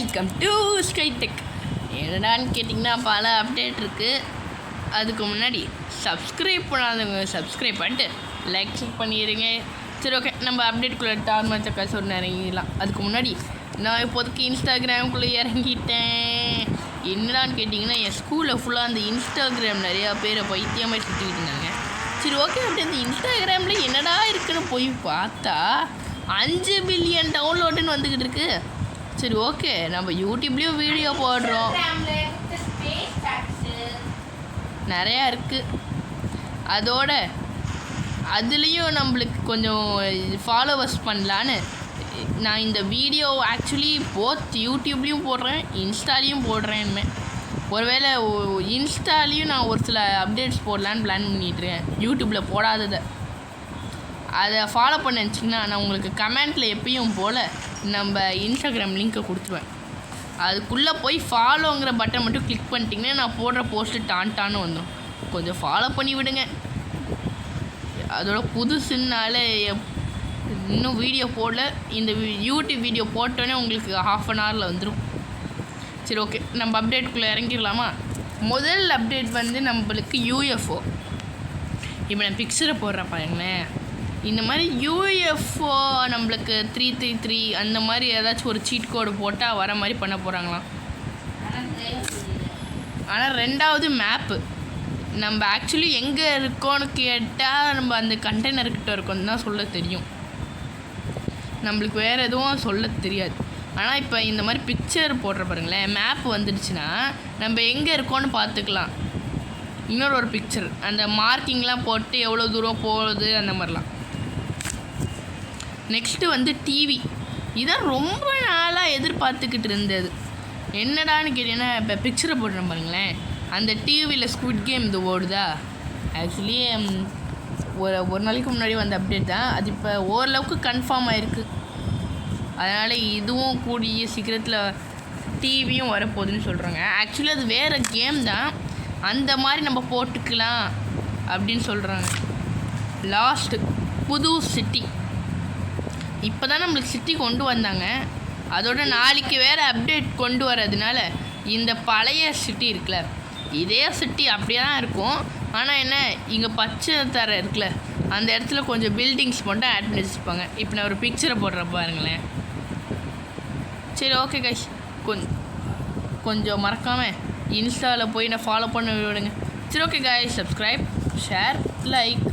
Welcome to ஸ்கைடெக். என்னடான்னு கேட்டிங்கன்னா பல அப்டேட் இருக்குது. அதுக்கு முன்னாடி சப்ஸ்கிரைப் பண்ணாதவங்க சப்ஸ்கிரைப் பண்ணிட்டு லைக் பண்ணிடுங்க. சரி, ஓகே, நம்ம அப்டேட்குள்ளே டார்மச்சக்கா சொன்ன இறங்கிடலாம். அதுக்கு முன்னாடி நான் இப்போதைக்கு இன்ஸ்டாகிராமுக்குள்ளே இறங்கிட்டேன். என்னடான்னு கேட்டிங்கன்னா என் ஸ்கூலில் ஃபுல்லாக அந்த இன்ஸ்டாகிராம் நிறையா பேரை பைத்தியமாக சுற்றிக்கிட்டு இருந்தாங்க. சரி, ஓகே, அப்படி அந்த இன்ஸ்டாகிராமில் என்னடா இருக்குன்னு போய் பார்த்தா 5 பில்லியன் டவுன்லோடுன்னு வந்துக்கிட்டு இருக்கு. சரி, ஓகே, நம்ம யூடியூப்லேயும் வீடியோ போடுறோம், நிறையா இருக்குது. அதோட அதுலேயும் நம்மளுக்கு கொஞ்சம் ஃபாலோவர்ஸ் பண்ணலான்னு நான் இந்த வீடியோ ஆக்சுவலி போத் யூடியூப்லேயும் போடுறேன், இன்ஸ்டாலேயும் போடுறேன். ஒருவேளை இன்ஸ்டாலேயும் நான் ஒரு சில அப்டேட்ஸ் போடலான்னு பிளான் பண்ணிட்டுருக்கேன், யூடியூப்பில் போடாததை. அதை ஃபாலோ பண்ண வச்சிங்கன்னா நான் உங்களுக்கு கமெண்ட்டில் எப்பயும் போல் நம்ம இன்ஸ்டாகிராம் லிங்க்கை கொடுத்துருவேன். அதுக்குள்ளே போய் ஃபாலோங்கிற பட்டன் மட்டும் கிளிக் பண்ணிட்டிங்கன்னா நான் போடுற போஸ்ட்டு டான்டான்னு வந்துடும். கொஞ்சம் ஃபாலோ பண்ணி விடுங்க. அதோட புதுசுனால இன்னும் வீடியோ போடல. இந்த யூடியூப் வீடியோ போட்டோன்னே உங்களுக்கு 1/2 hourல வந்துடும். சரி, ஓகே, நம்ம அப்டேட்டுக்குள்ளே இறங்கிடலாமா? முதல் அப்டேட் வந்து நம்மளுக்கு யூஎஃப்ஓ. இப்போ நான் பிக்சரை போடுறேன் பாருங்களேன். இந்த மாதிரி யூஎஃப்ஓ நம்மளுக்கு 333 அந்த மாதிரி ஏதாச்சும் ஒரு சீட் கோடு போட்டால் வர மாதிரி பண்ண போகிறாங்களாம். ஆனால் 2வது மேப்பு நம்ம ஆக்சுவலி எங்கே இருக்கோன்னு கேட்டால் நம்ம அந்த கண்டெய்னர்கிட்ட இருக்கோன்னு தான் சொல்ல தெரியும், நம்மளுக்கு வேறு எதுவும் சொல்ல தெரியாது. ஆனால் இப்போ இந்த மாதிரி பிக்சர் போடுற பாருங்களேன், மேப் வந்துடுச்சுன்னா நம்ம எங்கே இருக்கோன்னு பார்த்துக்கலாம். இன்னொரு ஒரு பிக்சர் அந்த மார்க்கிங்லாம் போட்டு எவ்வளோ தூரம் போகுது அந்த மாதிரிலாம். நெக்ஸ்ட்டு வந்து டிவி. இதான் ரொம்ப நாளாக எதிர்பார்த்துக்கிட்டு இருந்தது. என்னடான்னு கேட்டீங்கன்னா இப்போ பிக்சரை போடுறேன் பாருங்களேன், அந்த டிவியில் ஸ்குவிட் கேம் இது ஓடுதா. ஆக்சுவலி ஒரு நாளைக்கு முன்னாடி வந்த அப்டேட் தான் அது. இப்போ ஓரளவுக்கு கன்ஃபார்ம் ஆகிருக்கு. அதனால் இதுவும் கூடிய சீக்கிரத்தில் டிவியும் வரப்போகுதுன்னு சொல்கிறாங்க. ஆக்சுவலி அது வேறு கேம் தான், அந்த மாதிரி நம்ம போட்டுக்கலாம் அப்படின்னு சொல்கிறாங்க. லாஸ்ட்டு புது சிட்டி. இப்போ தான் நம்மளுக்கு சிட்டி கொண்டு வந்தாங்க. அதோட நாளைக்கு வேறு அப்டேட் கொண்டு வரதுனால இந்த பழைய சிட்டி இருக்குல்ல, இதே சிட்டி அப்படியே தான் இருக்கும். ஆனால் என்ன, இங்கே பச்சை தர இருக்குல்ல, அந்த இடத்துல கொஞ்சம் பில்டிங்ஸ் மட்டும் ஆட் பண்ணி வச்சுருப்பாங்க. இப்போ நான் ஒரு பிக்சரை போடுற பாருங்களேன். சரி, ஓகே கைஸ், கொஞ்சம் மறக்காமல் இன்ஸ்டாவில் போய் நான் ஃபாலோ பண்ண விடுங்க. சரி, okay guys, subscribe, share, like.